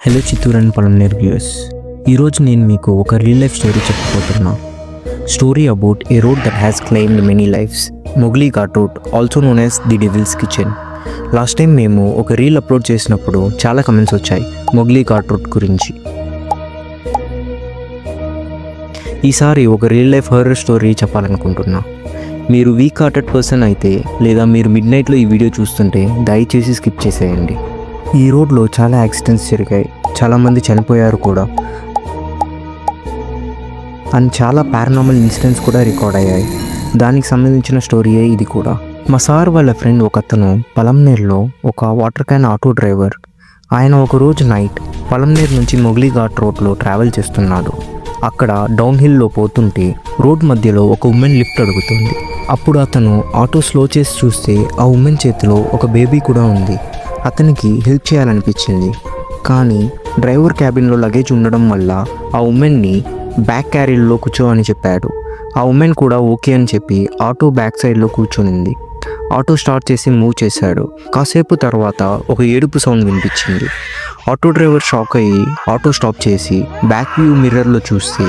Hello Chittoor and Palamaner viewers, ఈరోజు నేను మీకు ఒక రియల్ లైఫ్ స్టోరీ చెప్పబోతున్నా. Story about a road that has claimed many lives, Mogli ghat road, also known as the devil's kitchen. Last time మేము ఒక reel upload చేసినప్పుడు చాలా కమెంట్స్ వచ్చాయి మొగ్లీ ఘాట్ రోడ్ గురించి. ఈసారి ఒక రియల్ లైఫ్ హారర్ స్టోరీ చెప్పాలనుకుంటున్నా. మీరు వీక్ హార్టెడ్ పర్సన్ అయితే లేదా మీరు మిడ్ నైట్లో ఈ వీడియో చూస్తుంటే దయచేసి స్కిప్ చేసేయండి. ఈ రోడ్లో చాలా యాక్సిడెంట్స్ జరిగాయి, చాలామంది చనిపోయారు కూడా, అండ్ చాలా పారానార్మల్ ఇన్సిడెంట్స్ కూడా రికార్డ్ అయ్యాయి. దానికి సంబంధించిన స్టోరీయే ఇది కూడా. మా సార్ వాళ్ళ ఫ్రెండ్ ఒకతను పలమనేరులో ఒక వాటర్ క్యాన్ ఆటో డ్రైవర్. ఆయన ఒకరోజు నైట్ పలమనేరు నుంచి మొగ్లీ ఘాట్ రోడ్లో ట్రావెల్ చేస్తున్నాడు. అక్కడ డౌన్ హిల్లో పోతుంటే రోడ్ మధ్యలో ఒక ఉమెన్ లిఫ్ట్ అడుగుతుంది. అప్పుడు అతను ఆటో స్లో చేసి చూస్తే ఆ ఉమెన్ చేతిలో ఒక బేబీ కూడా ఉంది. అతనికి హెల్ప్ చేయాలనిపించింది, కానీ డ్రైవర్ క్యాబిన్లో లగేజ్ ఉండడం వల్ల ఆ ఉమెన్ని బ్యాక్ క్యారీలో కూర్చో అని చెప్పాడు. ఆ ఉమెన్ కూడా ఓకే అని చెప్పి ఆటో బ్యాక్ సైడ్లో కూర్చొనింది. ఆటో స్టార్ట్ చేసి మూవ్ చేశాడు. కాసేపు తర్వాత ఒక ఏడుపు సౌండ్ వినిపించింది. ఆటో డ్రైవర్ షాక్ అయ్యి ఆటో స్టాప్ చేసి బ్యాక్ వ్యూ మిర్రర్లో చూస్తే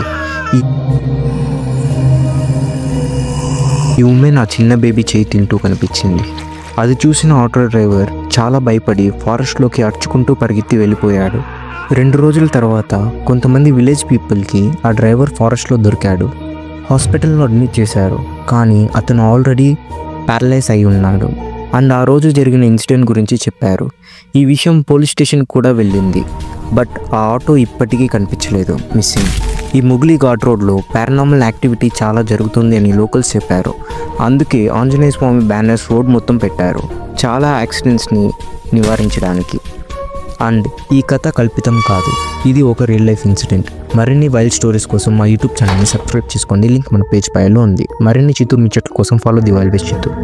ఈ ఉమెన్ ఆ చిన్న బేబీ చేయి తింటూ కనిపించింది. అది చూసిన ఆటో డ్రైవర్ చాలా భయపడి ఫారెస్ట్లోకి అర్చుకుంటూ పరిగెత్తి వెళ్ళిపోయాడు. 2 రోజుల తర్వాత కొంతమంది విలేజ్ పీపుల్కి ఆ డ్రైవర్ ఫారెస్ట్లో దొరికాడు. హాస్పిటల్లో అడ్మిట్ చేశారు, కానీ అతను ఆల్రెడీ ప్యారలైజ్ అయి ఉన్నాడు. అండ్ ఆ రోజు జరిగిన ఇన్సిడెంట్ గురించి చెప్పారు. ఈ విషయం పోలీస్ స్టేషన్ కూడా వెళ్ళింది, బట్ ఆ ఆటో ఇప్పటికీ కనిపించలేదు, మిస్సింగ్. ఈ మొగ్లీ ఘాట్ రోడ్లో పారానార్మల్ యాక్టివిటీ చాలా జరుగుతుంది అని లోకల్స్ చెప్పారు. అందుకే ఆంజనేయ స్వామి బ్యానర్స్ రోడ్ మొత్తం పెట్టారు, చాలా యాక్సిడెంట్స్ని నివారించడానికి. అండ్ ఈ కథ కల్పితం కాదు, ఇది ఒక రియల్ లైఫ్ ఇన్సిడెంట్. మరిన్ని వైల్డ్ స్టోరీస్ కోసం మా యూట్యూబ్ ఛానల్ని సబ్స్క్రైబ్ చేసుకోండి, లింక్ మన పేజ్ పైలో ఉంది. మరిన్ని చిత్తూరు ముచ్చట్ల కోసం follow the wild best Chittoor.